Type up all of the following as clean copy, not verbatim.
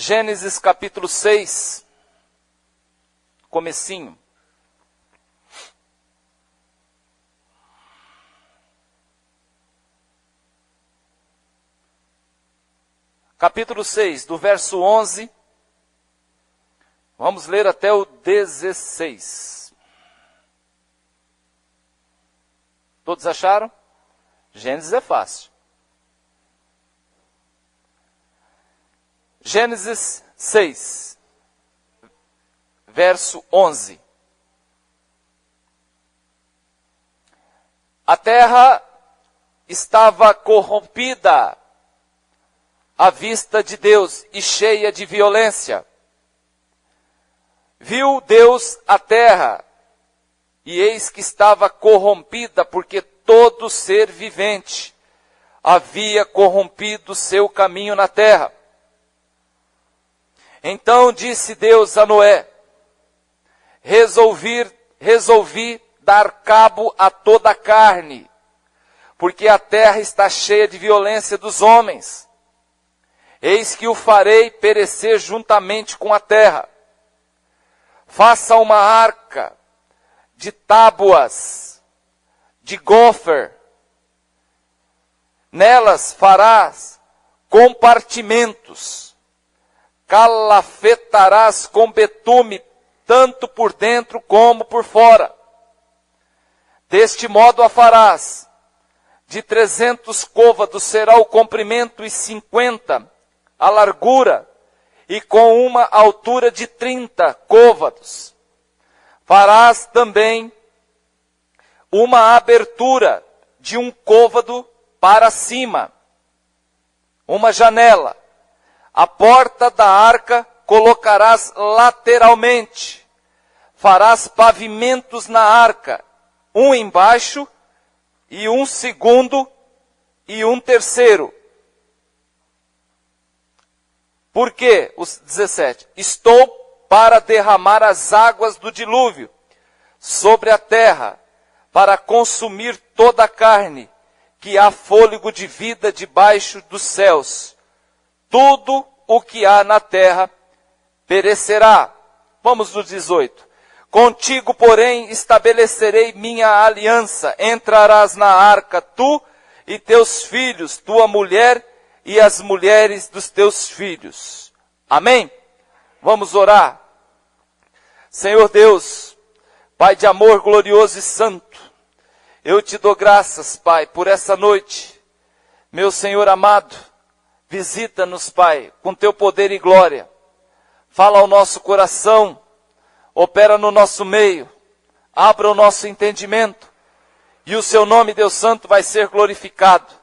Gênesis capítulo 6, comecinho. Capítulo 6, do verso 11, vamos ler até o 16. Todos acharam? Gênesis é fácil. Gênesis 6, verso 11. A terra estava corrompida à vista de Deus e cheia de violência. Viu Deus a terra, e eis que estava corrompida, porque todo ser vivente havia corrompido seu caminho na terra. Então disse Deus a Noé: resolvi dar cabo a toda a carne, porque a terra está cheia de violência dos homens. Eis que o farei perecer juntamente com a terra. Faça uma arca de tábuas, de gofer. Nelas farás compartimentos. Calafetarás com betume, tanto por dentro como por fora. Deste modo a farás. De 300 côvados será o comprimento e 50 a largura, e com uma altura de 30 côvados. Farás também uma abertura de 1 côvado para cima, uma janela. A porta da arca colocarás lateralmente. Farás pavimentos na arca, um embaixo, e um segundo, e um terceiro. Por quê? Os 17. Estou para derramar as águas do dilúvio sobre a terra, para consumir toda a carne, que há fôlego de vida debaixo dos céus. Tudo o que há na terra perecerá. Vamos no 18. Contigo, porém, estabelecerei minha aliança. Entrarás na arca, tu e teus filhos, tua mulher e as mulheres dos teus filhos. Amém? Vamos orar. Senhor Deus, Pai de amor glorioso e santo, eu te dou graças, Pai, por essa noite. Meu Senhor amado, visita-nos, Pai, com teu poder e glória. Fala ao nosso coração, opera no nosso meio, abra o nosso entendimento, e o seu nome, Deus Santo, vai ser glorificado.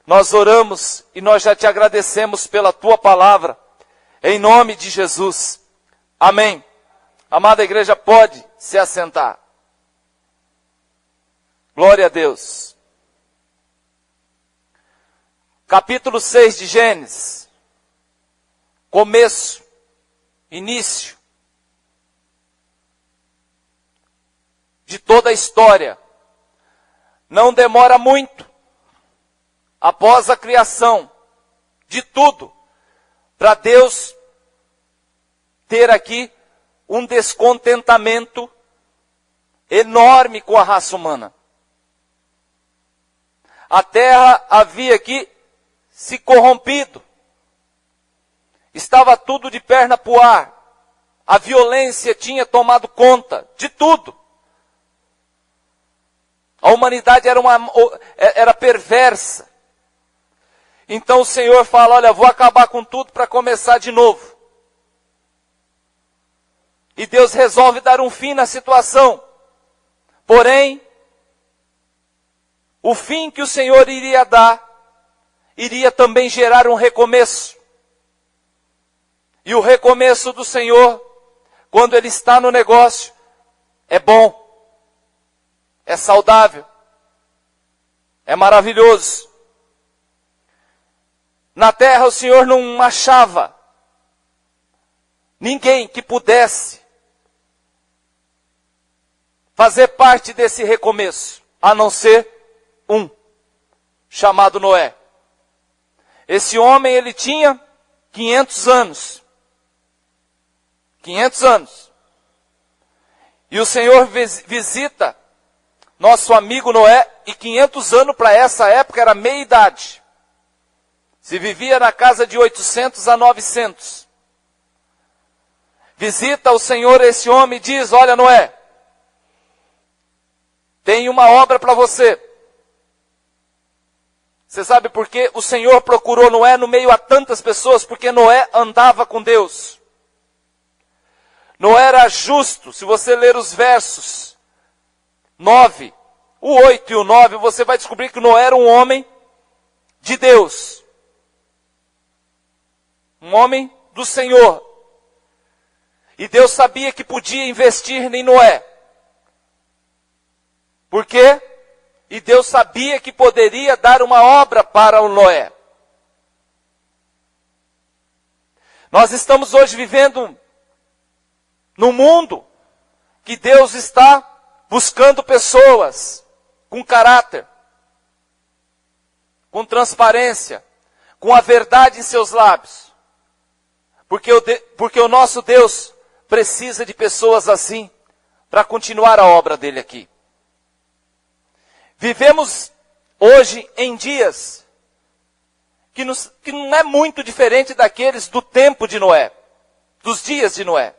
Nós oramos e nós já te agradecemos pela tua palavra, em nome de Jesus. Amém. Amada igreja, pode se assentar. Glória a Deus. Capítulo 6 de Gênesis. Começo, início de toda a história. Não demora muito. Após a criação de tudo, para Deus ter aqui um descontentamento enorme com a raça humana. A terra havia aqui se corrompido. Estava tudo de perna para o ar. A violência tinha tomado conta de tudo. A humanidade era perversa. Então o Senhor fala, olha, vou acabar com tudo para começar de novo. E Deus resolve dar um fim na situação. Porém, o fim que o Senhor iria dar, iria também gerar um recomeço. E o recomeço do Senhor, quando Ele está no negócio, é bom, é saudável, é maravilhoso. Na terra o Senhor não achava ninguém que pudesse fazer parte desse recomeço, a não ser um, chamado Noé. Esse homem, ele tinha 500 anos. 500 anos. E o Senhor visita nosso amigo Noé, e 500 anos para essa época era meia idade. Se vivia na casa de 800 a 900. Visita o Senhor esse homem e diz: olha, Noé, tem uma obra para você. Você sabe por que o Senhor procurou Noé no meio a tantas pessoas? Porque Noé andava com Deus. Noé era justo. Se você ler os versos 9, o 8 e o 9, você vai descobrir que Noé era um homem de Deus. Um homem do Senhor. E Deus sabia que podia investir em Noé. Por quê? E Deus sabia que poderia dar uma obra para o Noé. Nós estamos hoje vivendo num mundo que Deus está buscando pessoas com caráter, com transparência, com a verdade em seus lábios. Porque o nosso Deus precisa de pessoas assim para continuar a obra dele aqui. Vivemos hoje em dias que não é muito diferente daqueles do tempo de Noé, dos dias de Noé.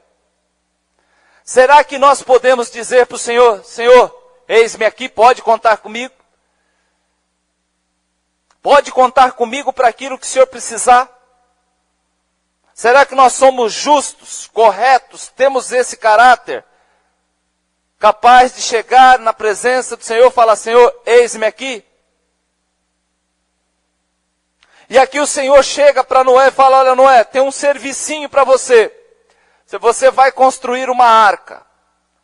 Será que nós podemos dizer para o Senhor: Senhor, eis-me aqui, pode contar comigo? Pode contar comigo para aquilo que o Senhor precisar? Será que nós somos justos, corretos, temos esse caráter? Capaz de chegar na presença do Senhor e falar: Senhor, eis-me aqui. E aqui o Senhor chega para Noé e fala: olha, Noé, tem um servicinho para você. Você vai construir uma arca,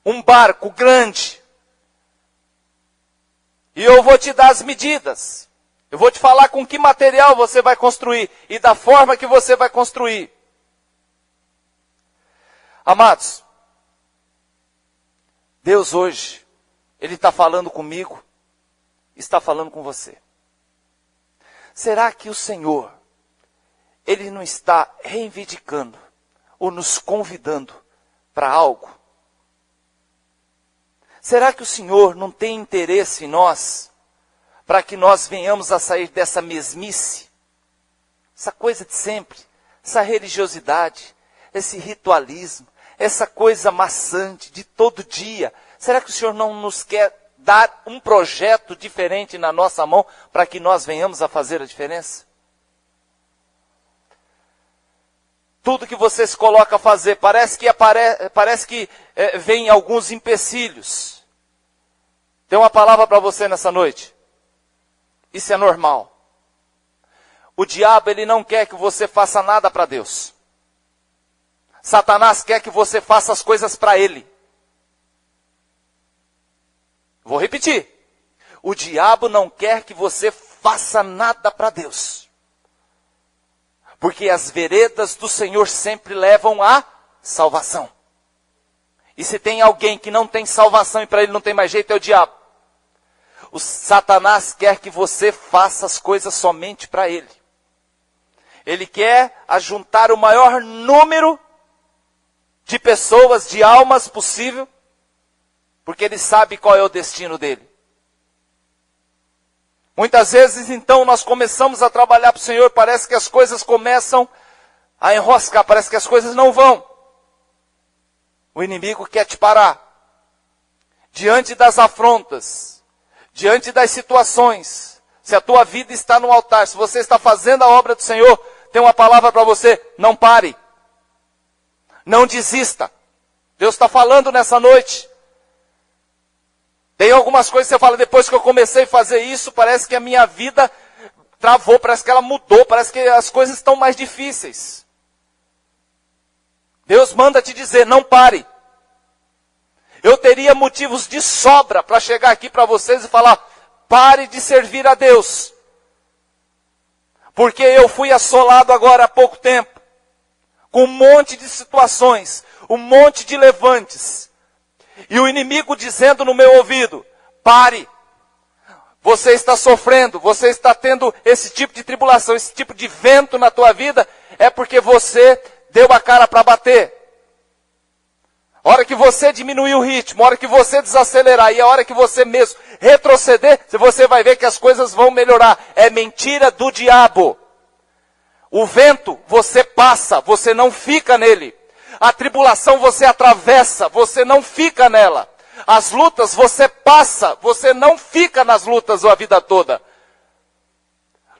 um barco grande. E eu vou te dar as medidas. Eu vou te falar com que material você vai construir e da forma que você vai construir. Amados, Deus hoje, Ele está falando comigo, está falando com você. Será que o Senhor, Ele não está reivindicando ou nos convidando para algo? Será que o Senhor não tem interesse em nós, para que nós venhamos a sair dessa mesmice, essa coisa de sempre, essa religiosidade, esse ritualismo, essa coisa maçante de todo dia? Será que o Senhor não nos quer dar um projeto diferente na nossa mão para que nós venhamos a fazer a diferença? Tudo que você se coloca a fazer, parece que vem alguns empecilhos. Tem uma palavra para você nessa noite. Isso é normal. O diabo, ele não quer que você faça nada para Deus. Satanás quer que você faça as coisas para ele. Vou repetir. O diabo não quer que você faça nada para Deus. Porque as veredas do Senhor sempre levam à salvação. E se tem alguém que não tem salvação e para ele não tem mais jeito, é o diabo. O Satanás quer que você faça as coisas somente para ele. Ele quer ajuntar o maior número de pessoas, de almas possível, porque ele sabe qual é o destino dele. Muitas vezes, então, nós começamos a trabalhar para o Senhor, parece que as coisas começam a enroscar, parece que as coisas não vão. O inimigo quer te parar. Diante das afrontas, diante das situações, se a tua vida está no altar, se você está fazendo a obra do Senhor, tem uma palavra para você: não pare. Não desista. Deus está falando nessa noite. Tem algumas coisas que você fala: depois que eu comecei a fazer isso, parece que a minha vida travou, parece que ela mudou, parece que as coisas estão mais difíceis. Deus manda te dizer: não pare. Eu teria motivos de sobra para chegar aqui para vocês e falar: pare de servir a Deus. Porque eu fui assolado agora há pouco tempo com um monte de situações, um monte de levantes. E o inimigo dizendo no meu ouvido: pare. Você está sofrendo, você está tendo esse tipo de tribulação, esse tipo de vento na tua vida, é porque você deu a cara para bater. A hora que você diminuir o ritmo, a hora que você desacelerar e a hora que você mesmo retroceder, você vai ver que as coisas vão melhorar. É mentira do diabo. O vento, você passa, você não fica nele. A tribulação você atravessa, você não fica nela. As lutas você passa, você não fica nas lutas a vida toda.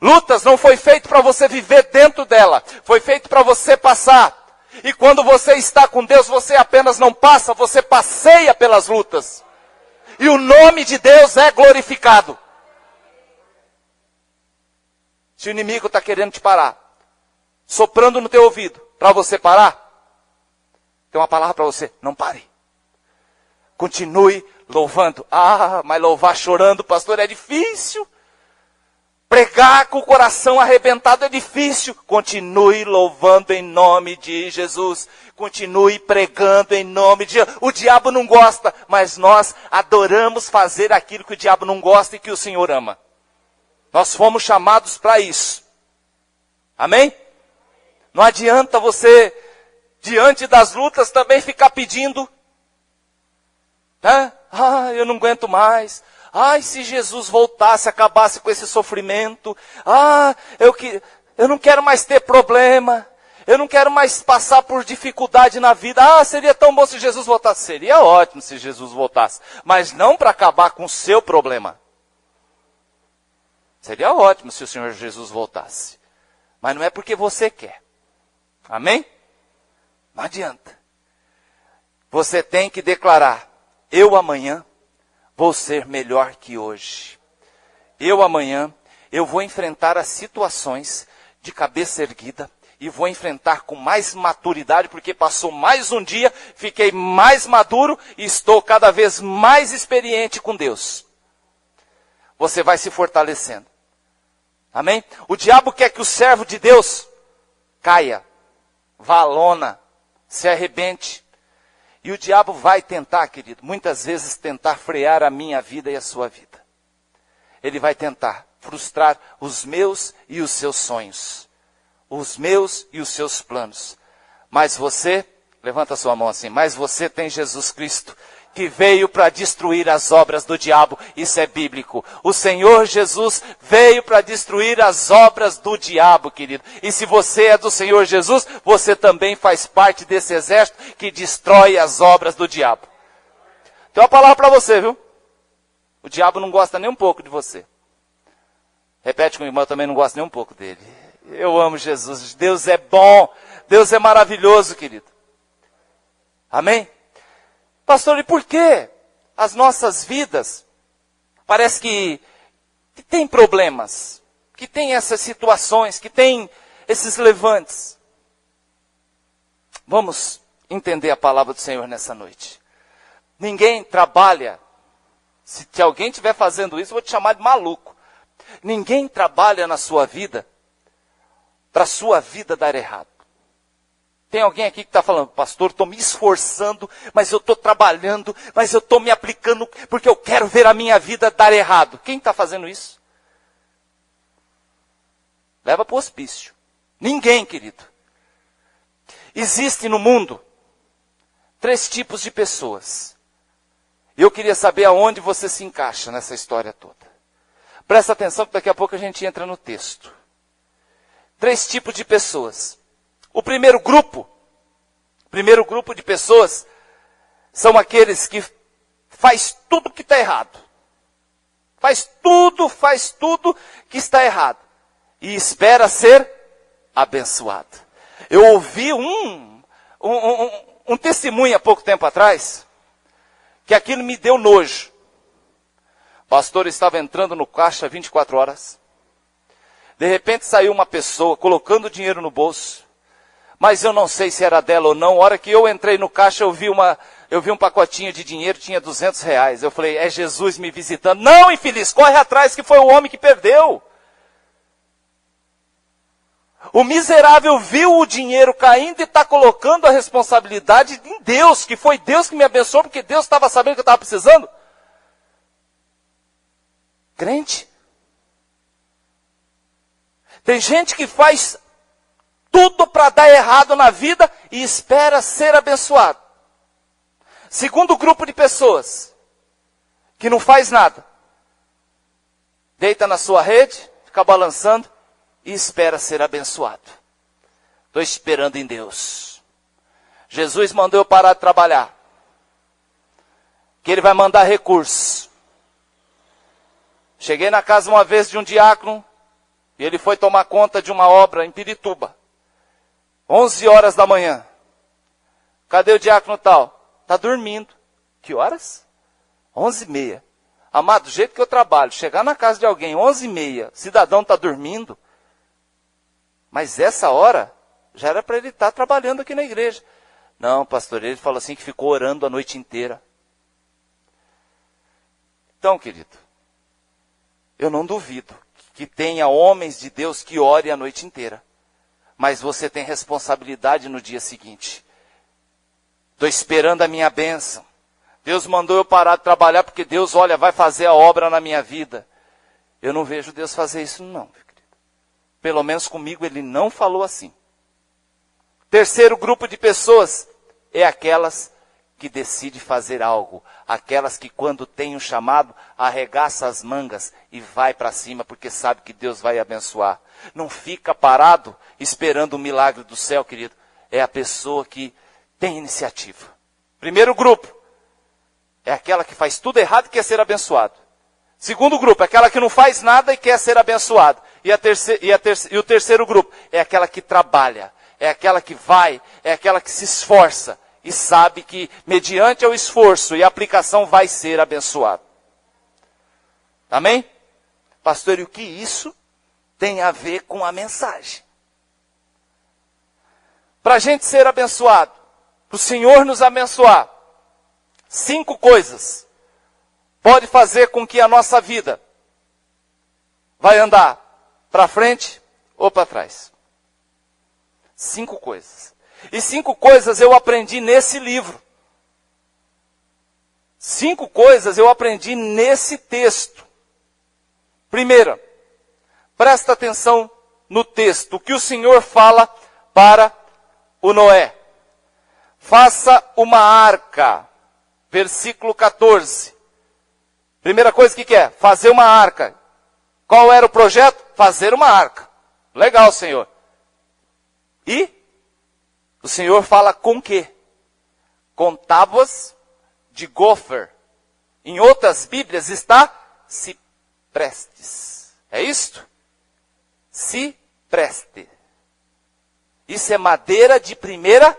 Lutas não foi feito para você viver dentro dela, foi feito para você passar. E quando você está com Deus, você apenas não passa, você passeia pelas lutas. E o nome de Deus é glorificado. Se o inimigo está querendo te parar, soprando no teu ouvido, para você parar, tem uma palavra para você: não pare. Continue louvando. Ah, mas louvar chorando, pastor, é difícil. Pregar com o coração arrebentado é difícil. Continue louvando em nome de Jesus. Continue pregando em nome de Jesus. O diabo não gosta, mas nós adoramos fazer aquilo que o diabo não gosta e que o Senhor ama. Nós fomos chamados para isso. Amém? Não adianta você, diante das lutas, também ficar pedindo. Né? Ah, eu não aguento mais. Ai, se Jesus voltasse, acabasse com esse sofrimento. Ah, eu não quero mais ter problema. Eu não quero mais passar por dificuldade na vida. Ah, seria tão bom se Jesus voltasse. Seria ótimo se Jesus voltasse. Mas não para acabar com o seu problema. Seria ótimo se o Senhor Jesus voltasse. Mas não é porque você quer. Amém? Não adianta. Você tem que declarar: eu amanhã vou ser melhor que hoje. Eu amanhã, eu vou enfrentar as situações de cabeça erguida e vou enfrentar com mais maturidade, porque passou mais um dia, fiquei mais maduro e estou cada vez mais experiente com Deus. Você vai se fortalecendo. Amém? O diabo quer que o servo de Deus caia, vá à lona, se arrebente. E o diabo vai tentar, querido, muitas vezes tentar frear a minha vida e a sua vida. Ele vai tentar frustrar os meus e os seus sonhos. Os meus e os seus planos. Mas você, levanta a sua mão assim, mas você tem Jesus Cristo, que veio para destruir as obras do diabo. Isso é bíblico. O Senhor Jesus veio para destruir as obras do diabo, querido. E se você é do Senhor Jesus, você também faz parte desse exército que destrói as obras do diabo. Tem uma palavra para você, viu? O diabo não gosta nem um pouco de você. Repete com o irmão, eu também não gosto nem um pouco dele. Eu amo Jesus. Deus é bom. Deus é maravilhoso, querido. Amém? Pastor, e por que as nossas vidas parece que tem problemas, que tem essas situações, que tem esses levantes? Vamos entender a palavra do Senhor nessa noite. Ninguém trabalha, se alguém estiver fazendo isso, eu vou te chamar de maluco. Ninguém trabalha na sua vida para a sua vida dar errado. Tem alguém aqui que está falando: pastor, estou me esforçando, mas eu estou trabalhando, mas eu estou me aplicando, porque eu quero ver a minha vida dar errado. Quem está fazendo isso? Leva para o hospício. Ninguém, querido. Existe no mundo 3 tipos de pessoas. Eu queria saber aonde você se encaixa nessa história toda. Presta atenção que daqui a pouco a gente entra no texto. 3 tipos de pessoas. O primeiro grupo de pessoas são aqueles que faz tudo que está errado. Faz tudo que está errado. E espera ser abençoado. Eu ouvi um testemunho há pouco tempo atrás, que aquilo me deu nojo. O pastor estava entrando no caixa 24 horas. De repente saiu uma pessoa colocando dinheiro no bolso. Mas eu não sei se era dela ou não. A hora que eu entrei no caixa, eu vi um pacotinho de dinheiro, tinha R$200. Eu falei: é Jesus me visitando. Não, infeliz, corre atrás, que foi o homem que perdeu. O miserável viu o dinheiro caindo e está colocando a responsabilidade em Deus, que foi Deus que me abençoou, porque Deus estava sabendo que eu estava precisando. Crente. Tem gente que faz tudo para dar errado na vida e espera ser abençoado. Segundo grupo de pessoas, que não faz nada. Deita na sua rede, fica balançando e espera ser abençoado. Estou esperando em Deus. Jesus mandou eu parar de trabalhar. Que Ele vai mandar recursos. Cheguei na casa uma vez de um diácono, e ele foi tomar conta de uma obra em Pirituba. 11 horas da manhã. Cadê o diácono tal? Está dormindo. Que horas? 11h30. Amado, do jeito que eu trabalho, chegar na casa de alguém 11h30, cidadão está dormindo, mas essa hora já era para ele estar trabalhando aqui na igreja. Não, pastor, ele falou assim que ficou orando a noite inteira. Então, querido, eu não duvido que tenha homens de Deus que orem a noite inteira. Mas você tem responsabilidade no dia seguinte. Estou esperando a minha bênção. Deus mandou eu parar de trabalhar porque Deus, olha, vai fazer a obra na minha vida. Eu não vejo Deus fazer isso não, meu querido. Pelo menos comigo Ele não falou assim. Terceiro grupo de pessoas é aquelas que decidem fazer algo. Aquelas que quando tem um chamado, arregaça as mangas e vai para cima porque sabe que Deus vai abençoar. Não fica parado esperando o milagre do céu, querido. É a pessoa que tem iniciativa. Primeiro grupo é aquela que faz tudo errado e quer ser abençoado. Segundo grupo é aquela que não faz nada e quer ser abençoado. E o terceiro grupo é aquela que trabalha. É aquela que vai, é aquela que se esforça e sabe que mediante o esforço e a aplicação vai ser abençoado. Amém? Pastor, e o que isso tem a ver com a mensagem? Para a gente ser abençoado, para o Senhor nos abençoar, 5 coisas pode fazer com que a nossa vida vai andar para frente ou para trás. 5 coisas. E 5 coisas eu aprendi nesse livro. 5 coisas eu aprendi nesse texto. Primeira, presta atenção no texto, o que o Senhor fala para o Noé. Faça uma arca. Versículo 14. Primeira coisa que é? Fazer uma arca. Qual era o projeto? Fazer uma arca. Legal, Senhor. E o Senhor fala com quê? Com tábuas de gofer. Em outras Bíblias está ciprestes. É isto? Cipreste. Isso é madeira de primeira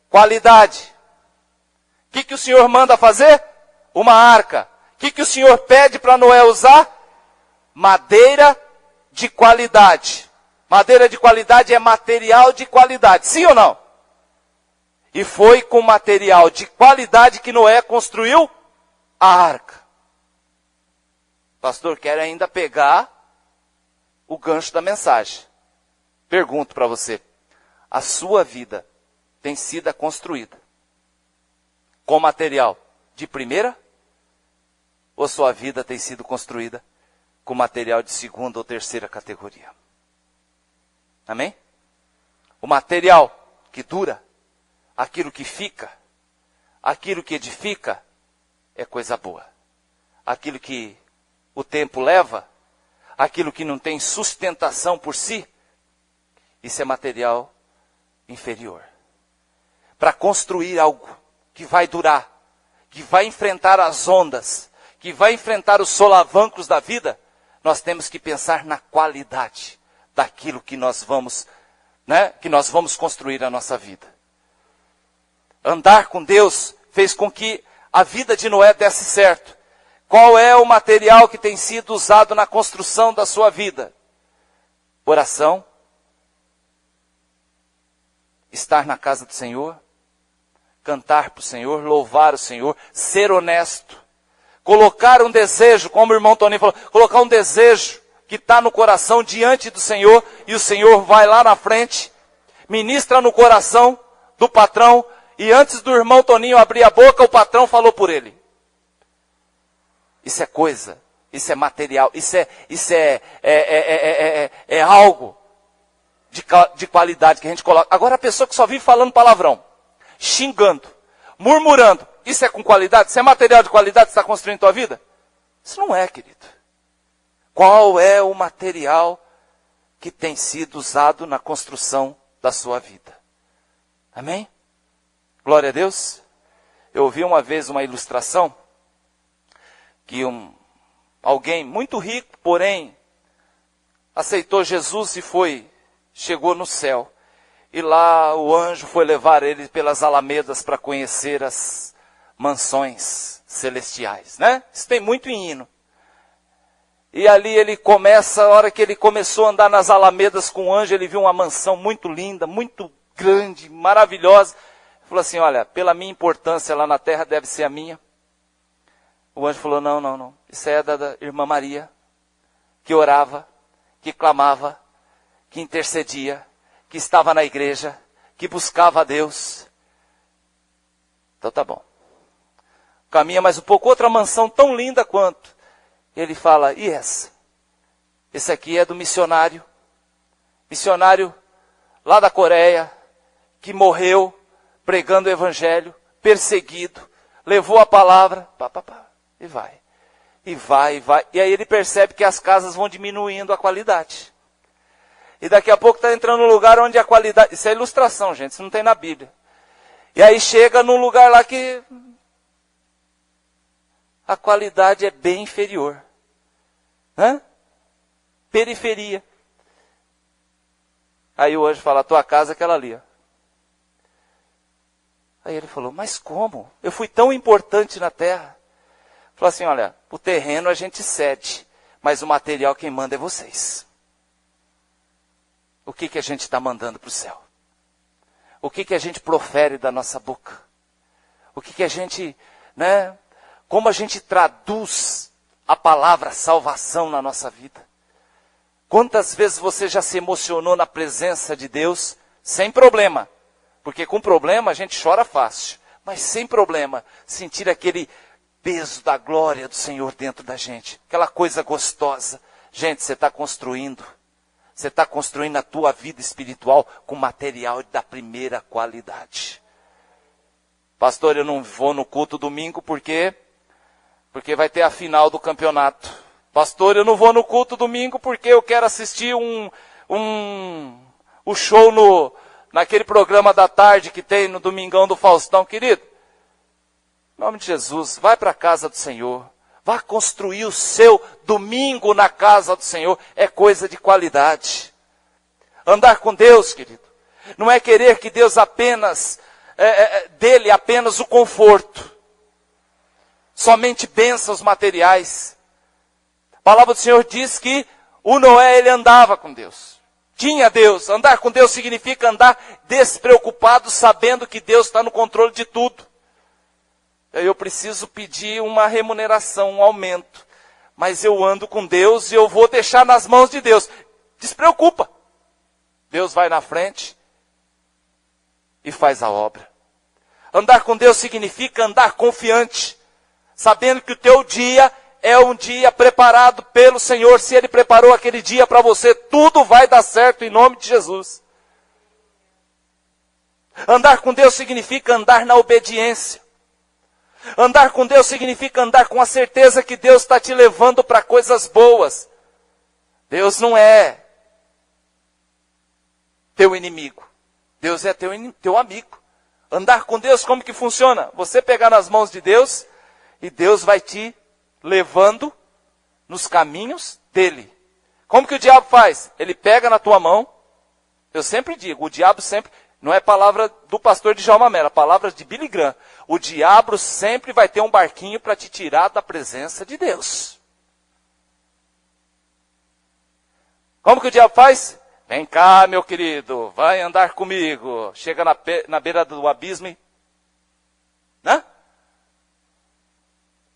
qualidade. O que o Senhor manda fazer? Uma arca. O que o Senhor pede para Noé usar? Madeira de qualidade. Madeira de qualidade é material de qualidade. Sim ou não? E foi com material de qualidade que Noé construiu a arca. Pastor, quero ainda pegar o gancho da mensagem. Pergunto para você. A sua vida tem sido construída com material de primeira? Ou sua vida tem sido construída com material de segunda ou terceira categoria? Amém? O material que dura, aquilo que fica, aquilo que edifica, é coisa boa. Aquilo que o tempo leva, aquilo que não tem sustentação por si, isso é material inferior. Para construir algo que vai durar, que vai enfrentar as ondas, que vai enfrentar os solavancos da vida, nós temos que pensar na qualidade daquilo que nós vamos, que nós vamos construir na nossa vida. Andar com Deus fez com que a vida de Noé desse certo. Qual é o material que tem sido usado na construção da sua vida? Oração, estar na casa do Senhor, cantar para o Senhor, louvar o Senhor, ser honesto, colocar um desejo, como o irmão Toninho falou, colocar um desejo que está no coração diante do Senhor, e o Senhor vai lá na frente, ministra no coração do patrão, e antes do irmão Toninho abrir a boca, o patrão falou por ele. Isso é coisa, isso é material, isso é algo de qualidade que a gente coloca. Agora a pessoa que só vive falando palavrão, xingando, murmurando, Isso é com qualidade? Isso é material de qualidade que você está construindo a tua vida? Isso não é, querido. Qual é o material que tem sido usado na construção da sua vida? Amém? Glória a Deus. Eu ouvi uma vez uma ilustração que alguém muito rico, porém, aceitou Jesus e chegou no céu. E lá o anjo foi levar ele pelas alamedas para conhecer as mansões celestiais, né? Isso tem muito em hino. E ali ele começa, a hora que ele começou a andar nas alamedas com o anjo, ele viu uma mansão muito linda, muito grande, maravilhosa. Ele falou assim, olha, pela minha importância lá na terra deve ser a minha. O anjo falou, não. Isso é da irmã Maria, que orava, que clamava, que intercedia, que estava na igreja, que buscava a Deus. Então tá bom. Caminha mais um pouco, outra mansão tão linda quanto. Ele fala, e essa? Esse aqui é do missionário lá da Coreia, que morreu pregando o evangelho, perseguido, levou a palavra, e vai. E vai. E aí ele percebe que as casas vão diminuindo a qualidade. E daqui a pouco está entrando num lugar onde a qualidade... Isso é ilustração, gente, isso não tem na Bíblia. E aí chega num lugar lá que a qualidade é bem inferior. Periferia. Aí o anjo fala, a tua casa é aquela ali. Ó. Aí ele falou, mas como? Eu fui tão importante na terra. Falou assim, olha, o terreno a gente cede, mas o material quem manda é vocês. O que a gente está mandando para o céu? O que a gente profere da nossa boca? O que a gente, como a gente traduz a palavra salvação na nossa vida? Quantas vezes você já se emocionou na presença de Deus sem problema? Porque com problema a gente chora fácil, mas sem problema sentir aquele peso da glória do Senhor dentro da gente, aquela coisa gostosa. Gente, você está construindo a tua vida espiritual com material da primeira qualidade. Pastor, eu não vou no culto domingo porque vai ter a final do campeonato. Pastor, eu não vou no culto domingo porque eu quero assistir o show naquele programa da tarde que tem no Domingão do Faustão. Querido, em nome de Jesus, vai para a casa do Senhor. Vá construir o seu domingo na casa do Senhor. É coisa de qualidade. Andar com Deus, querido, não é querer que Deus dele apenas o conforto. Somente bênçãos materiais. A palavra do Senhor diz que o Noé, ele andava com Deus. Tinha Deus. Andar com Deus significa andar despreocupado, sabendo que Deus está no controle de tudo. Eu preciso pedir uma remuneração, um aumento. Mas eu ando com Deus e eu vou deixar nas mãos de Deus. Despreocupa. Deus vai na frente e faz a obra. Andar com Deus significa andar confiante. Sabendo que o teu dia é um dia preparado pelo Senhor. Se Ele preparou aquele dia para você, tudo vai dar certo em nome de Jesus. Andar com Deus significa andar na obediência. Andar com Deus significa andar com a certeza que Deus está te levando para coisas boas. Deus não é teu inimigo. Deus é teu amigo. Andar com Deus, como que funciona? Você pegar nas mãos de Deus e Deus vai te levando nos caminhos dele. Como que o diabo faz? Ele pega na tua mão. Eu sempre digo, o diabo sempre... Não é palavra do pastor Djalma Mello, é palavra de Billy Graham. O diabo sempre vai ter um barquinho para te tirar da presença de Deus. Como que o diabo faz? Vem cá, meu querido, vai andar comigo. Chega na beira do abismo e...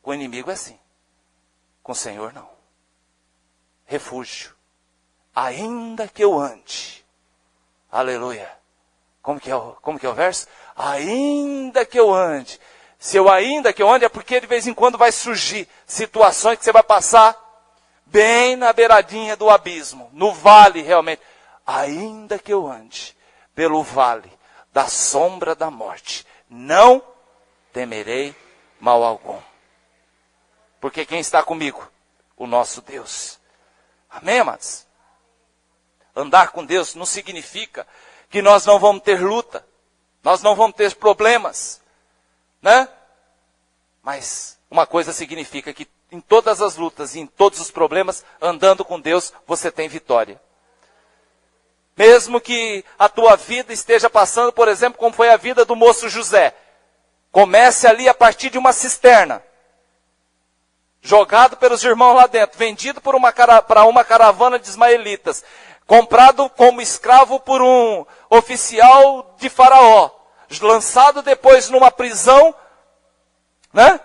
Com o inimigo é assim. Com o Senhor não. Refúgio. Ainda que eu ande. Aleluia. Como que é o verso? Ainda que eu ande. Se eu ainda que eu ande é porque de vez em quando vai surgir situações que você vai passar bem na beiradinha do abismo. No vale realmente. Ainda que eu ande pelo vale da sombra da morte. Não temerei mal algum. Porque quem está comigo? O nosso Deus. Amém, amados? Andar com Deus não significa que nós não vamos ter luta, nós não vamos ter problemas, né? Mas uma coisa significa que em todas as lutas e em todos os problemas, andando com Deus, você tem vitória. Mesmo que a tua vida esteja passando, por exemplo, como foi a vida do moço José. Comece ali a partir de uma cisterna. Jogado pelos irmãos lá dentro. Vendido para uma caravana de ismaelitas. Comprado como escravo por um oficial de Faraó. Lançado depois numa prisão, né?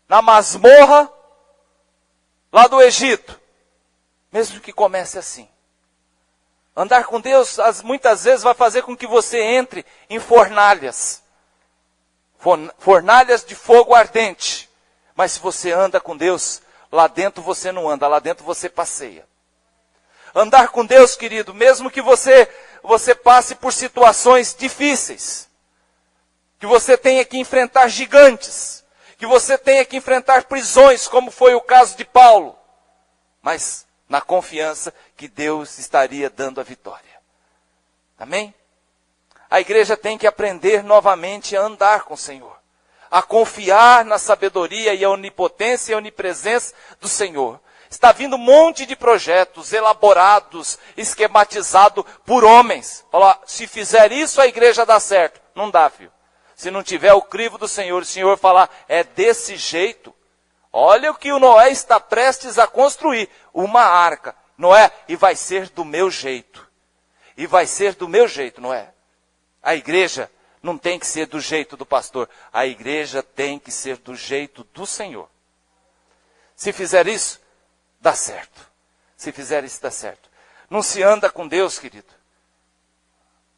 Na masmorra, lá do Egito. Mesmo que comece assim. Andar com Deus, muitas vezes, vai fazer com que você entre em fornalhas. Fornalhas de fogo ardente. Mas se você anda com Deus, lá dentro você não anda, lá dentro você passeia. Andar com Deus, querido, mesmo que você passe por situações difíceis. Que você tenha que enfrentar gigantes. Que você tenha que enfrentar prisões, como foi o caso de Paulo. Mas na confiança que Deus estaria dando a vitória. Amém? A igreja tem que aprender novamente a andar com o Senhor. A confiar na sabedoria e a onipotência e a onipresença do Senhor. Está vindo um monte de projetos elaborados, esquematizados por homens. Fala, se fizer isso a igreja dá certo. Não dá, filho. Se não tiver o crivo do Senhor, o Senhor falar, é desse jeito. Olha o que o Noé está prestes a construir. Uma arca. Noé, e vai ser do meu jeito. E vai ser do meu jeito, Noé. A igreja não tem que ser do jeito do pastor. A igreja tem que ser do jeito do Senhor. Se fizer isso, dá certo. Se fizer isso, dá certo. Não se anda com Deus, querido,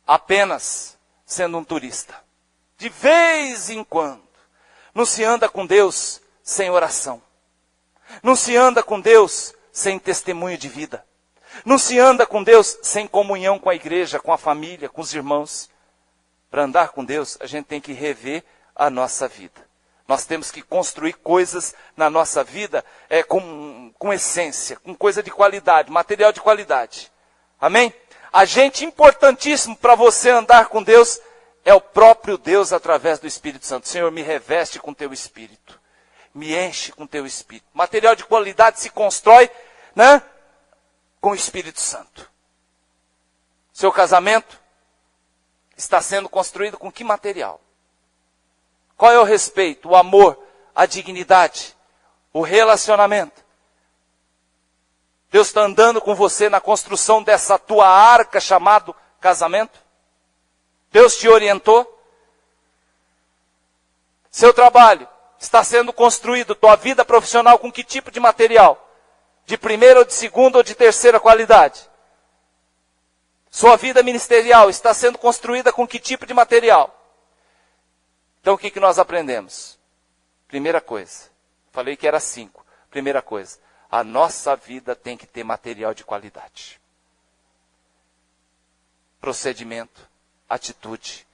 apenas sendo um turista. De vez em quando. Não se anda com Deus sem oração. Não se anda com Deus sem testemunho de vida. Não se anda com Deus sem comunhão com a igreja, com a família, com os irmãos. Para andar com Deus, a gente tem que rever a nossa vida. Nós temos que construir coisas na nossa vida com essência, com coisa de qualidade, material de qualidade. Amém? Agente importantíssimo para você andar com Deus é o próprio Deus através do Espírito Santo. Senhor, me reveste com teu Espírito. Me enche com teu Espírito. Material de qualidade se constrói, né, com o Espírito Santo. Seu casamento está sendo construído com que material? Qual é o respeito, o amor, a dignidade, o relacionamento? Deus está andando com você na construção dessa tua arca chamado casamento? Deus te orientou? Seu trabalho está sendo construído, tua vida profissional com que tipo de material? De primeira ou de segunda ou de terceira qualidade? Sua vida ministerial está sendo construída com que tipo de material? Então o que nós aprendemos? Primeira coisa, falei que era 5. Primeira coisa, a nossa vida tem que ter material de qualidade. Procedimento, atitude,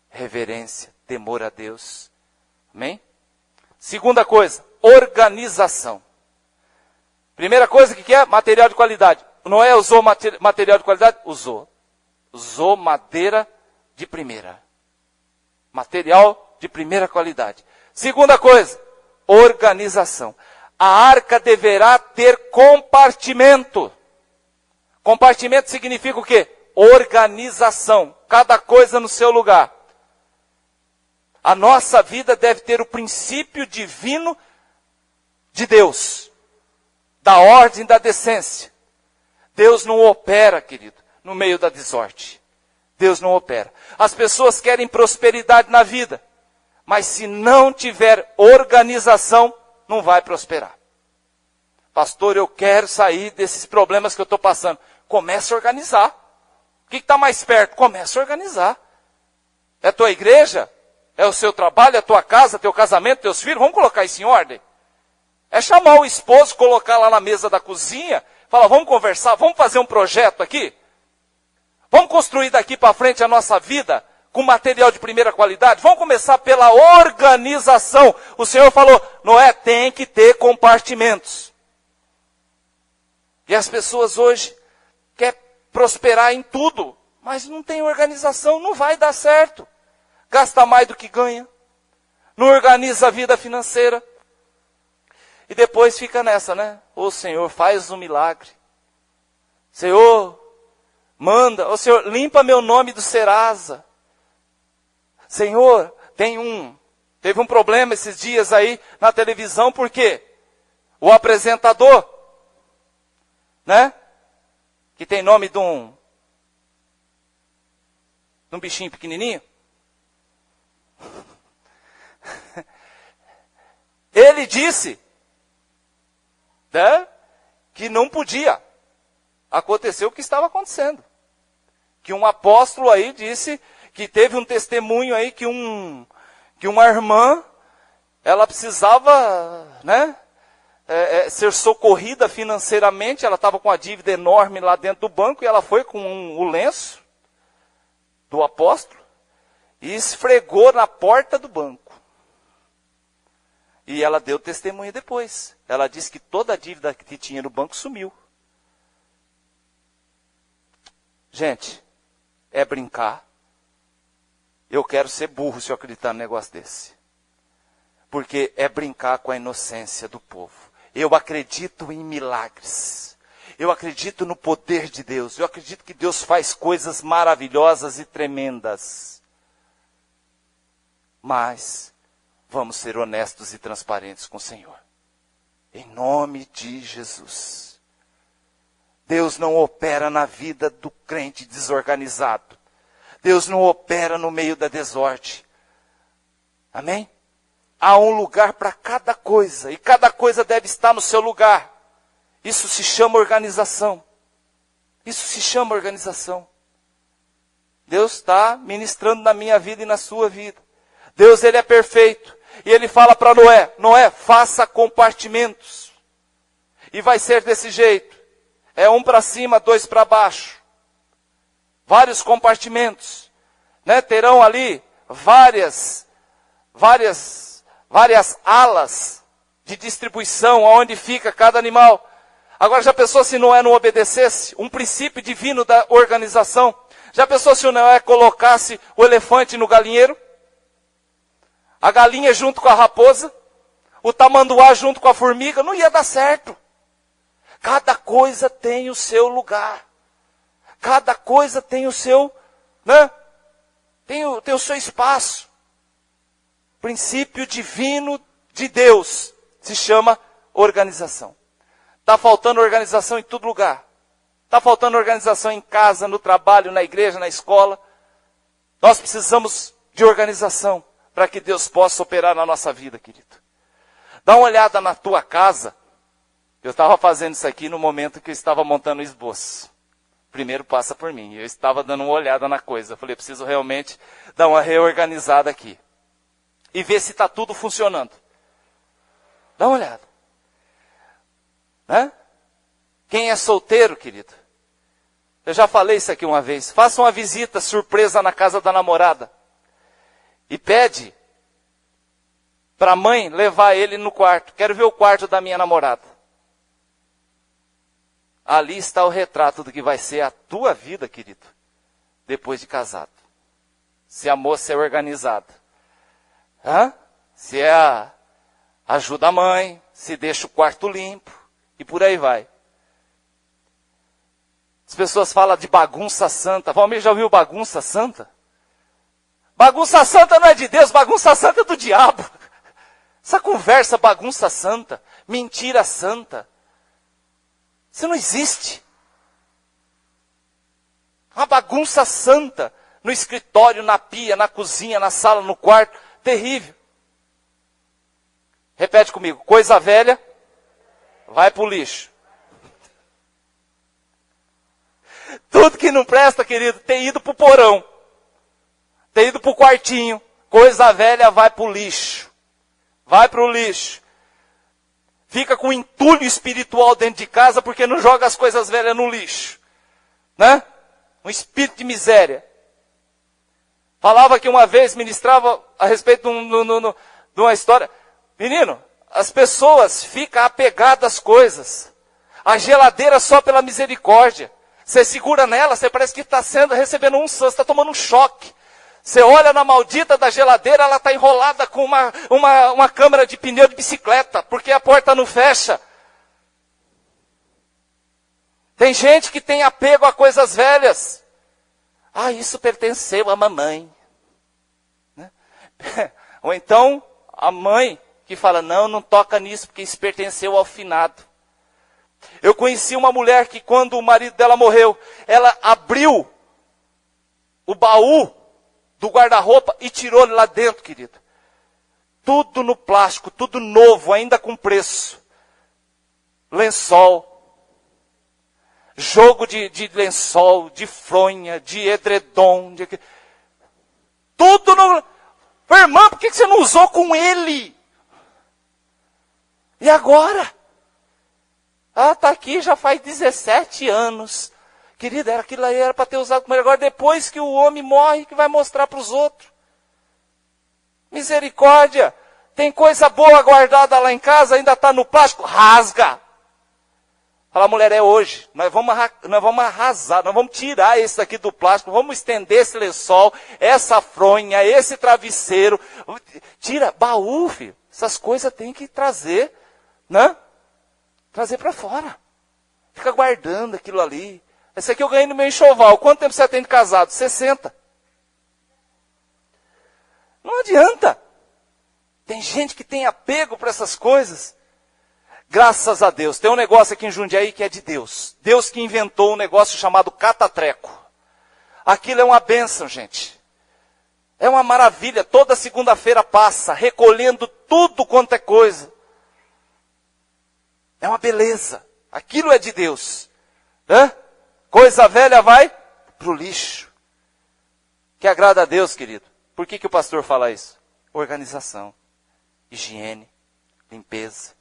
reverência, temor a Deus. Amém? Segunda coisa, organização. Primeira coisa, o que é? Material de qualidade. Noé usou material de qualidade? Usou. Usou madeira de primeira. Material de primeira qualidade. Segunda coisa, organização. A arca deverá ter compartimento. Compartimento significa o quê? Organização. Cada coisa no seu lugar. A nossa vida deve ter o princípio divino de Deus. Da ordem, da decência. Deus não opera, querido, no meio da desordem. Deus não opera. As pessoas querem prosperidade na vida. Mas se não tiver organização, não vai prosperar. Pastor, eu quero sair desses problemas que eu estou passando. Comece a organizar. O que está mais perto? Comece a organizar. É a tua igreja? É o seu trabalho? É a tua casa? Teu casamento? Teus filhos? Vamos colocar isso em ordem? É chamar o esposo, colocar lá na mesa da cozinha, falar, vamos conversar, vamos fazer um projeto aqui? Vamos construir daqui para frente a nossa vida com material de primeira qualidade? Vamos começar pela organização. O Senhor falou, Noé, tem que ter compartimentos. E as pessoas hoje querem prosperar em tudo, mas não tem organização, não vai dar certo. Gasta mais do que ganha, não organiza a vida financeira. E depois fica nessa, né? Ô Senhor, faz um milagre. Senhor, manda. Ô Senhor, limpa meu nome do Serasa. Senhor, teve um problema esses dias aí na televisão, por quê? O apresentador, né? Que tem nome de um bichinho pequenininho. Ele disse, né, que não podia acontecer o que estava acontecendo. Que um apóstolo aí disse que teve um testemunho aí que uma irmã, ela precisava, né, ser socorrida financeiramente. Ela estava com uma dívida enorme lá dentro do banco e ela foi com o lenço do apóstolo e esfregou na porta do banco. E ela deu testemunho depois. Ela disse que toda a dívida que tinha no banco sumiu. Gente, é brincar. Eu quero ser burro se eu acreditar num negócio desse. Porque é brincar com a inocência do povo. Eu acredito em milagres. Eu acredito no poder de Deus. Eu acredito que Deus faz coisas maravilhosas e tremendas. Mas vamos ser honestos e transparentes com o Senhor. Em nome de Jesus. Deus não opera na vida do crente desorganizado. Deus não opera no meio da desordem. Amém? Há um lugar para cada coisa. E cada coisa deve estar no seu lugar. Isso se chama organização. Isso se chama organização. Deus está ministrando na minha vida e na sua vida. Deus, Ele é perfeito. E Ele fala para Noé, Noé, faça compartimentos. E vai ser desse jeito. É um para cima, dois para baixo. Vários compartimentos. Né? Terão ali várias alas de distribuição, onde fica cada animal. Agora, já pensou se Noé não obedecesse? Um princípio divino da organização. Já pensou se o Noé colocasse o elefante no galinheiro? A galinha junto com a raposa? O tamanduá junto com a formiga? Não ia dar certo. Cada coisa tem o seu lugar. Cada coisa tem o seu, né? Tem o seu espaço. Princípio divino de Deus se chama organização. Está faltando organização em todo lugar. Está faltando organização em casa, no trabalho, na igreja, na escola. Nós precisamos de organização para que Deus possa operar na nossa vida, querido. Dá uma olhada na tua casa. Eu estava fazendo isso aqui no momento que eu estava montando o esboço. Primeiro passa por mim. Eu estava dando uma olhada na coisa. Eu falei, preciso realmente dar uma reorganizada aqui. E ver se está tudo funcionando. Dá uma olhada. Né? Quem é solteiro, querido? Eu já falei isso aqui uma vez. Faça uma visita surpresa na casa da namorada. E pede para a mãe levar ele no quarto. Quero ver o quarto da minha namorada. Ali está o retrato do que vai ser a tua vida, querido, depois de casado. Se a moça é organizada. Se ajuda a mãe, se deixa o quarto limpo, e por aí vai. As pessoas falam de bagunça santa. Valmir, já ouviu bagunça santa? Bagunça santa não é de Deus, bagunça santa é do diabo. Essa conversa bagunça santa, mentira santa. Isso não existe. Uma bagunça santa no escritório, na pia, na cozinha, na sala, no quarto. Terrível. Repete comigo. Coisa velha vai para o lixo. Tudo que não presta, querido, tem ido para o porão. Tem ido para o quartinho. Coisa velha vai para o lixo. Vai para o lixo. Fica com entulho espiritual dentro de casa porque não joga as coisas velhas no lixo. Né? Um espírito de miséria. Falava que uma vez, ministrava a respeito de uma história. Menino, as pessoas ficam apegadas às coisas. A geladeira só pela misericórdia. Você segura nela, você parece que está recebendo você está tomando um choque. Você olha na maldita da geladeira, ela está enrolada com uma câmara de pneu de bicicleta, porque a porta não fecha. Tem gente que tem apego a coisas velhas. Ah, isso pertenceu à mamãe. Né? Ou então, a mãe que fala, não toca nisso, porque isso pertenceu ao finado. Eu conheci uma mulher que quando o marido dela morreu, ela abriu o baú do guarda-roupa e tirou lá dentro, querido. Tudo no plástico, tudo novo, ainda com preço. Lençol. Jogo de lençol, de fronha, de edredom. Tudo no... Irmã, por que você não usou com ele? E agora? Ah, está aqui já faz 17 anos. Querida, aquilo aí era para ter usado com ele. Agora, depois que o homem morre, que vai mostrar para os outros. Misericórdia. Tem coisa boa guardada lá em casa, ainda está no plástico. Rasga. Fala, mulher, é hoje. Nós vamos arrasar, nós vamos tirar esse daqui do plástico, vamos estender esse lençol, essa fronha, esse travesseiro. Tira, baú, filho. Essas coisas tem que trazer, né? Trazer para fora. Fica guardando aquilo ali. Esse aqui eu ganhei no meu enxoval. Quanto tempo você tem de casado? 60. Não adianta. Tem gente que tem apego para essas coisas. Graças a Deus. Tem um negócio aqui em Jundiaí que é de Deus. Deus que inventou um negócio chamado catatreco. Aquilo é uma bênção, gente. É uma maravilha. Toda segunda-feira passa, recolhendo tudo quanto é coisa. É uma beleza. Aquilo é de Deus. Hã? Coisa velha vai para o lixo. Que agrada a Deus, querido. Por que o pastor fala isso? Organização, higiene, limpeza.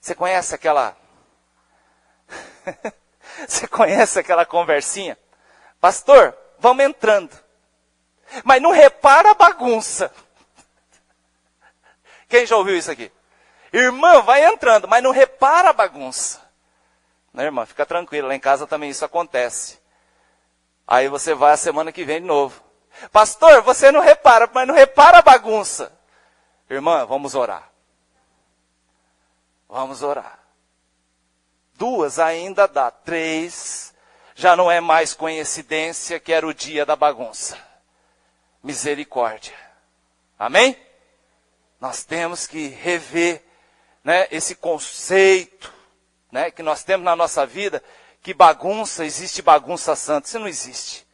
Você conhece aquela... Você conhece aquela conversinha? Pastor, vamos entrando. Mas não repara a bagunça. Quem já ouviu isso aqui? Irmã, vai entrando, mas não repara a bagunça. Né, irmã? Fica tranquila, lá em casa também isso acontece. Aí você vai a semana que vem de novo. Pastor, você não repara, mas não repara a bagunça. Irmã, vamos orar. Vamos orar. 2 ainda dá. 3 já não é mais coincidência que era o dia da bagunça. Misericórdia. Amém? Nós temos que rever, né, esse conceito, né, que nós temos na nossa vida, que bagunça, existe bagunça santa. Isso não existe.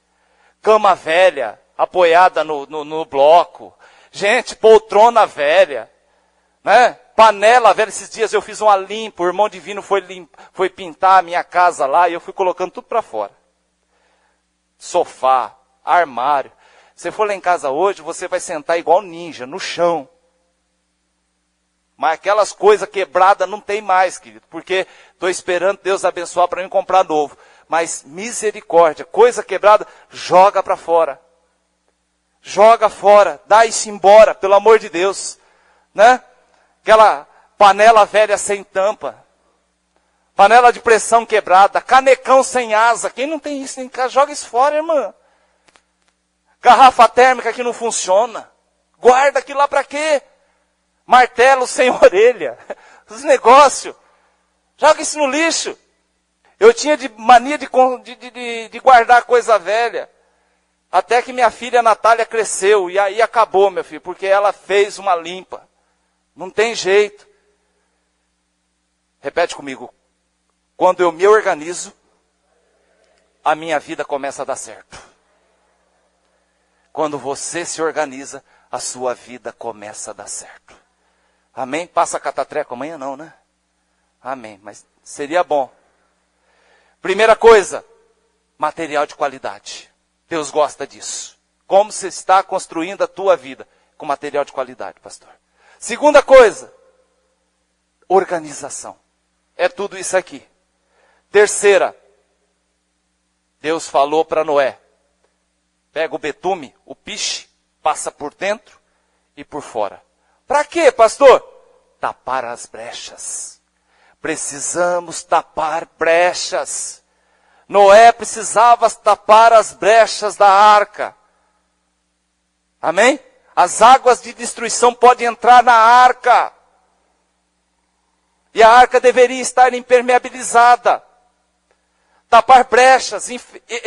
Cama velha, apoiada no bloco. Gente, poltrona velha. Né? Panela velha. Esses dias eu fiz uma limpa, o irmão divino foi pintar a minha casa lá, e eu fui colocando tudo para fora. Sofá, armário. Se for lá em casa hoje, você vai sentar igual ninja, no chão. Mas aquelas coisas quebradas não tem mais, querido. Porque estou esperando Deus abençoar para mim comprar novo. Mas misericórdia, coisa quebrada, joga para fora. Joga fora, dá isso embora, pelo amor de Deus. Né? Aquela panela velha sem tampa. Panela de pressão quebrada, canecão sem asa. Quem não tem isso em casa, joga isso fora, irmã. Garrafa térmica que não funciona. Guarda aquilo lá para quê? Martelo sem orelha. Os negócios. Joga isso no lixo. Eu tinha mania de guardar coisa velha. Até que minha filha Natália cresceu. E aí acabou, meu filho. Porque ela fez uma limpa. Não tem jeito. Repete comigo. Quando eu me organizo, a minha vida começa a dar certo. Quando você se organiza, a sua vida começa a dar certo. Amém? Passa catatreco amanhã não, né? Amém. Mas seria bom. Primeira coisa, material de qualidade. Deus gosta disso. Como você está construindo a tua vida com material de qualidade, pastor? Segunda coisa, organização. É tudo isso aqui. Terceira, Deus falou para Noé, pega o betume, o piche, passa por dentro e por fora. Para quê, pastor? Tapar as brechas. Precisamos tapar brechas. Noé precisava tapar as brechas da arca. Amém? As águas de destruição podem entrar na arca. E a arca deveria estar impermeabilizada. Tapar brechas,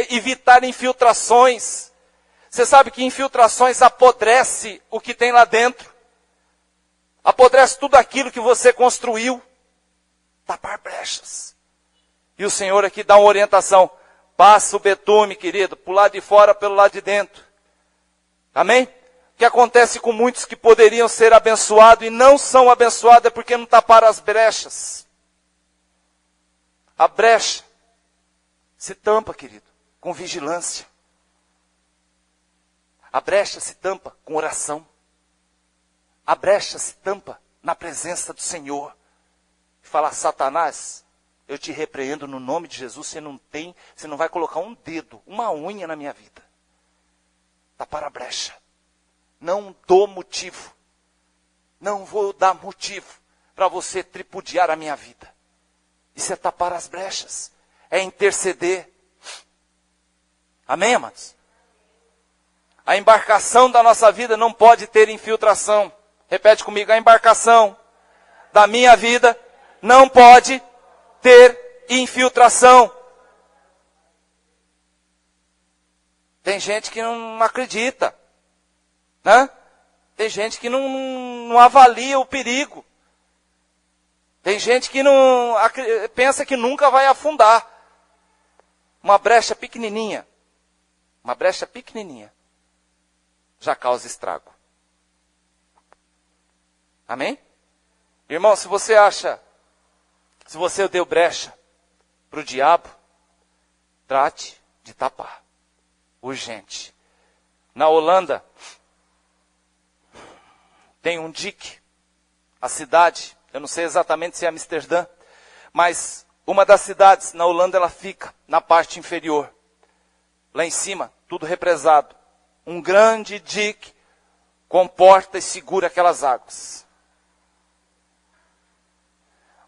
evitar infiltrações. Você sabe que infiltrações apodrece o que tem lá dentro. Apodrece tudo aquilo que você construiu. Tapar brechas. E o Senhor aqui dá uma orientação. Passa o betume, querido, para o lado de fora, pelo lado de dentro. Amém? O que acontece com muitos que poderiam ser abençoados e não são abençoados é porque não taparam as brechas. A brecha se tampa, querido, com vigilância. A brecha se tampa com oração. A brecha se tampa na presença do Senhor. Falar, Satanás, eu te repreendo no nome de Jesus, você não vai colocar um dedo, uma unha na minha vida. Tapar a brecha. Não dou motivo. Não vou dar motivo para você tripudiar a minha vida. Isso é tapar as brechas. É interceder. Amém, amados? A embarcação da nossa vida não pode ter infiltração. Repete comigo, a embarcação da minha vida não pode ter infiltração. Tem gente que não acredita. Né? Tem gente que não avalia o perigo. Tem gente que não pensa que nunca vai afundar. Uma brecha pequenininha já causa estrago. Amém? Irmão, se você deu brecha para o diabo, trate de tapar. Urgente. Na Holanda, tem um dique, a cidade, eu não sei exatamente se é Amsterdã, mas uma das cidades na Holanda, ela fica na parte inferior. Lá em cima, tudo represado. Um grande dique comporta e segura aquelas águas.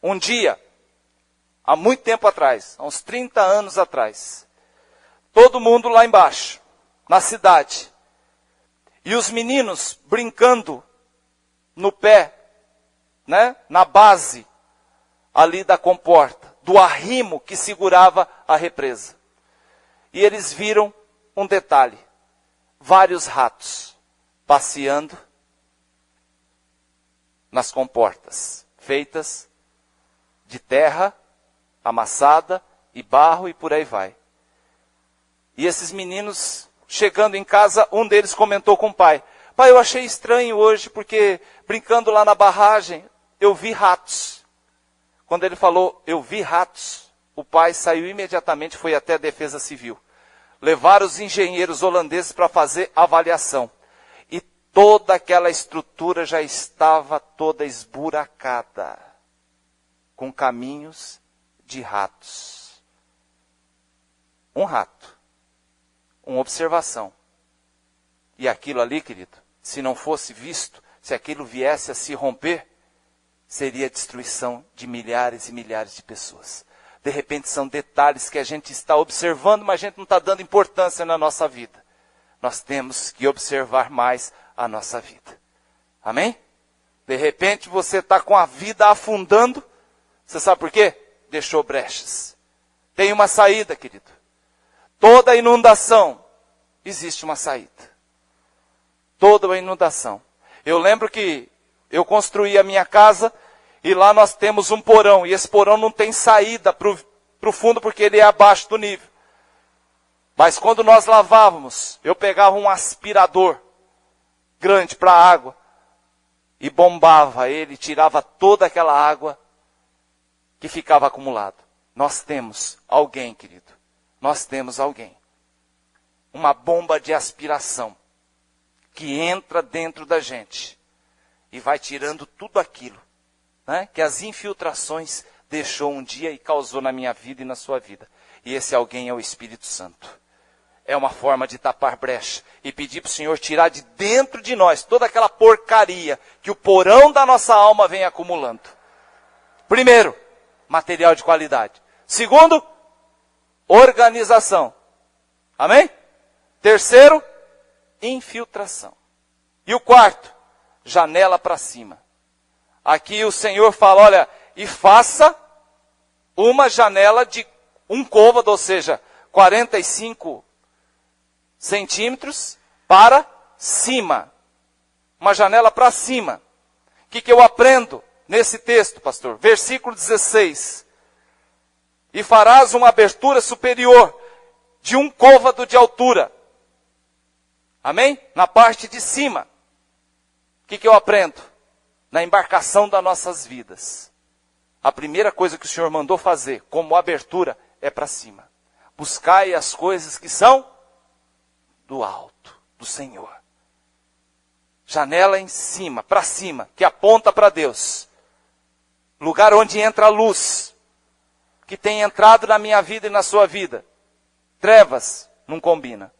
Um dia, há muito tempo atrás, há uns 30 anos atrás, todo mundo lá embaixo, na cidade, e os meninos brincando no pé, né, na base ali da comporta, do arrimo que segurava a represa. E eles viram um detalhe, vários ratos passeando nas comportas, feitas de terra amassada e barro e por aí vai. E esses meninos, chegando em casa, um deles comentou com o pai, pai, eu achei estranho hoje, porque brincando lá na barragem, eu vi ratos. Quando ele falou, eu vi ratos, o pai saiu imediatamente, foi até a Defesa Civil. Levaram os engenheiros holandeses para fazer avaliação. E toda aquela estrutura já estava toda esburacada, com caminhos de ratos. Um rato, uma observação. E aquilo ali, querido, se não fosse visto, se aquilo viesse a se romper, seria a destruição de milhares e milhares de pessoas. De repente são detalhes que a gente está observando, mas a gente não está dando importância na nossa vida. Nós temos que observar mais a nossa vida. Amém? De repente você está com a vida afundando. Você sabe por quê? Deixou brechas. Tem uma saída, querido. Toda inundação, existe uma saída. Toda uma inundação. Eu lembro que eu construí a minha casa e lá nós temos um porão. E esse porão não tem saída para o fundo porque ele é abaixo do nível. Mas quando nós lavávamos, eu pegava um aspirador grande para a água e bombava ele, tirava toda aquela água que ficava acumulado. Nós temos alguém, querido. Nós temos alguém. Uma bomba de aspiração que entra dentro da gente e vai tirando tudo aquilo, né, que as infiltrações deixou um dia e causou na minha vida e na sua vida. E esse alguém é o Espírito Santo. é uma forma de tapar brecha e pedir para o Senhor tirar de dentro de nós toda aquela porcaria que o porão da nossa alma vem acumulando. Primeiro, material de qualidade. Segundo, organização. Amém? Terceiro, infiltração. E o quarto, janela para cima. Aqui o Senhor fala, olha, e faça uma janela de um côvado, ou seja, 45 centímetros para cima. Uma janela para cima. O que eu aprendo nesse texto, pastor? Versículo 16. E farás uma abertura superior de um côvado de altura. Amém? Na parte de cima. O que eu aprendo? Na embarcação das nossas vidas. A primeira coisa que o Senhor mandou fazer, como abertura, é para cima. Buscai as coisas que são do alto, do Senhor. Janela em cima, para cima, que aponta para Deus. Lugar onde entra a luz, que tem entrado na minha vida e na sua vida. Trevas, não combina.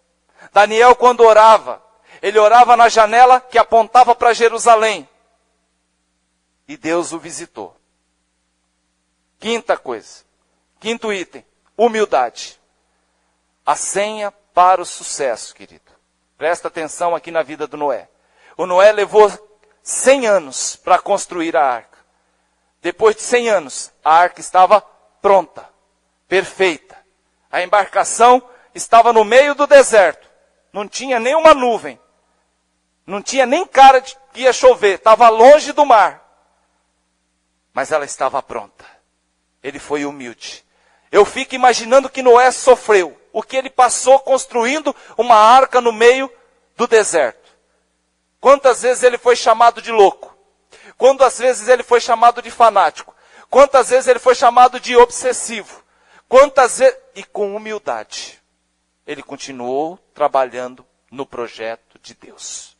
Daniel, quando orava, ele orava na janela que apontava para Jerusalém. E Deus o visitou. Quinta coisa, quinto item, humildade. A senha para o sucesso, querido. Presta atenção aqui na vida do Noé. O Noé levou 100 anos para construir a arca. Depois de 100 anos, a arca estava pronta, perfeita. A embarcação estava no meio do deserto. Não tinha nenhuma nuvem. Não tinha nem cara de que ia chover. Estava longe do mar. Mas ela estava pronta. Ele foi humilde. Eu fico imaginando que Noé sofreu. O que ele passou construindo uma arca no meio do deserto. Quantas vezes ele foi chamado de louco. Quantas vezes ele foi chamado de fanático. Quantas vezes ele foi chamado de obsessivo. Quantas vezes... E com humildade. Ele continuou trabalhando no projeto de Deus.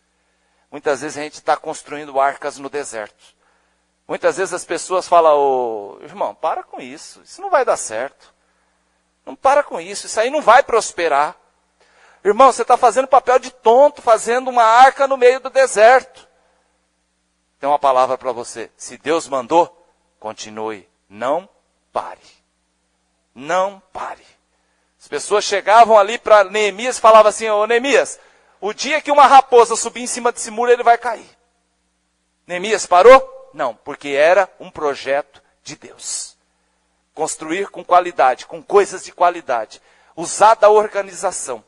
Muitas vezes a gente está construindo arcas no deserto. Muitas vezes as pessoas falam, ô, irmão, para com isso. Isso não vai dar certo. Não para com isso. Isso aí não vai prosperar. Irmão, você está fazendo papel de tonto, fazendo uma arca no meio do deserto. Tem uma palavra para você. Se Deus mandou, continue. Não pare. Não pare. As pessoas chegavam ali para Neemias e falavam assim, ô Neemias, o dia que uma raposa subir em cima desse muro, ele vai cair. Neemias parou? Não, porque era um projeto de Deus. Construir com qualidade, com coisas de qualidade. Usar da organização.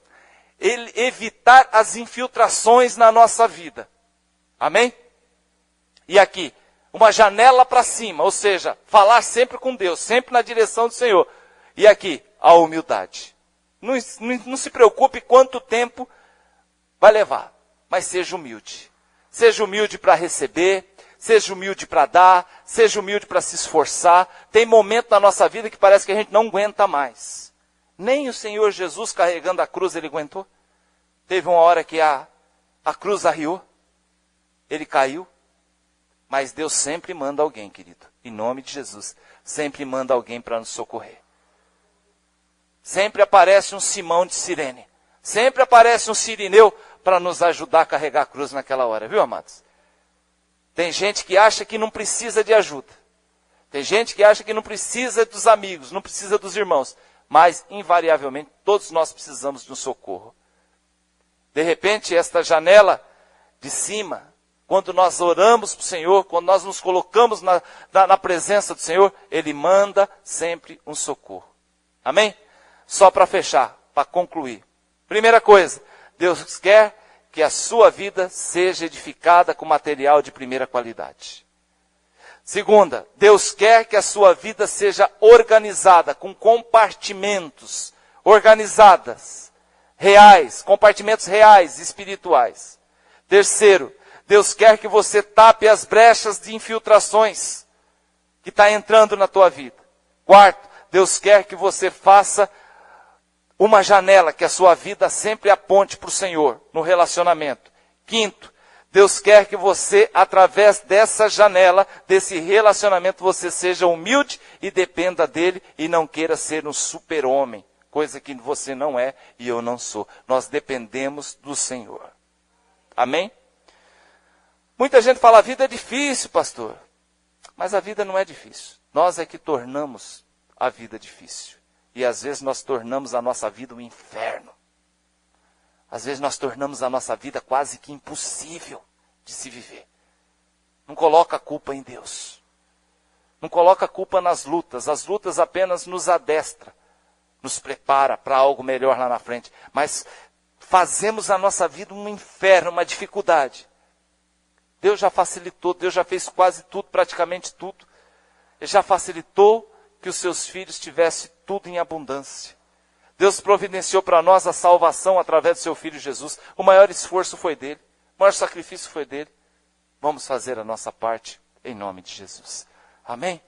Evitar as infiltrações na nossa vida. Amém? E aqui, uma janela para cima, ou seja, falar sempre com Deus, sempre na direção do Senhor. E aqui, a humildade. Não se preocupe quanto tempo vai levar, mas seja humilde. Seja humilde para receber, seja humilde para dar, seja humilde para se esforçar. Tem momento na nossa vida que parece que a gente não aguenta mais. Nem o Senhor Jesus carregando a cruz ele aguentou. Teve uma hora que a cruz arriou, ele caiu. Mas Deus sempre manda alguém, querido. Em nome de Jesus. Sempre manda alguém para nos socorrer. Sempre aparece um Simão de Cirene. Sempre aparece um Sirineu para nos ajudar a carregar a cruz naquela hora. Viu, amados? Tem gente que acha que não precisa de ajuda. Tem gente que acha que não precisa dos amigos, não precisa dos irmãos. Mas, invariavelmente, todos nós precisamos de um socorro. De repente, esta janela de cima, quando nós oramos para o Senhor, quando nós nos colocamos na presença do Senhor, Ele manda sempre um socorro. Amém? Só para fechar, para concluir. Primeira coisa, Deus quer que a sua vida seja edificada com material de primeira qualidade. Segunda, Deus quer que a sua vida seja organizada com compartimentos organizadas, reais, compartimentos reais, espirituais. Terceiro, Deus quer que você tape as brechas de infiltrações que está entrando na tua vida. Quarto, Deus quer que você faça uma janela que a sua vida sempre aponte para o Senhor no relacionamento. Quinto, Deus quer que você, através dessa janela, desse relacionamento, você seja humilde e dependa dele e não queira ser um super-homem coisa que você não é e eu não sou. Nós dependemos do Senhor. Amém? Muita gente fala, a vida é difícil, pastor. Mas a vida não é difícil. Nós é que tornamos a vida difícil. E às vezes nós tornamos a nossa vida um inferno. Às vezes nós tornamos a nossa vida quase que impossível de se viver. Não coloca a culpa em Deus. Não coloca a culpa nas lutas. As lutas apenas nos adestram, nos prepara para algo melhor lá na frente. Mas fazemos a nossa vida um inferno, uma dificuldade. Deus já facilitou, Deus já fez quase tudo, praticamente tudo. Ele já facilitou que os seus filhos tivessem tudo em abundância. Deus providenciou para nós a salvação através do seu Filho Jesus. O maior esforço foi dele, o maior sacrifício foi dele. Vamos fazer a nossa parte em nome de Jesus. Amém?